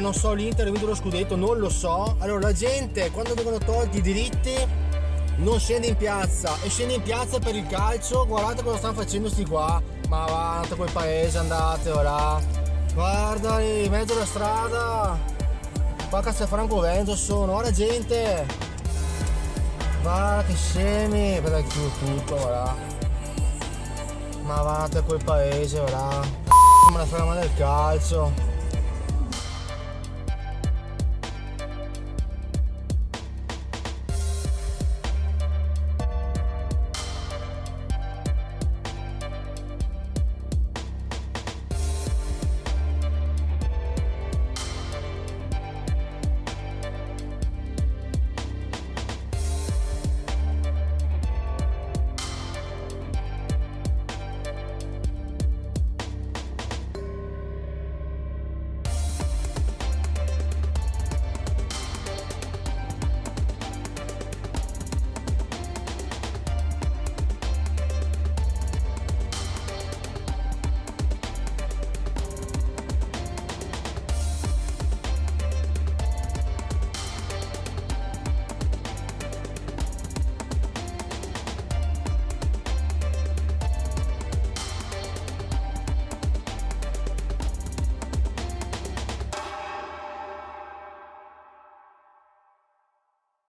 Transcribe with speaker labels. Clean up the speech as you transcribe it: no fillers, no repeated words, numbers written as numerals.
Speaker 1: non so, l'Inter ha vinto lo scudetto, non lo so. Allora la gente quando vengono tolti i diritti non scende in piazza, e scende in piazza per il calcio. Guardate cosa stanno facendo sti qua. Ma va, andate a quel paese, andate ora. Guarda lì, in mezzo alla strada. Qua a Castelfranco Veneto sono, ora gente. Guarda che scemi, per dare tutto, ora. Ma vate a quel paese, ora. Non me la frega mai del calcio.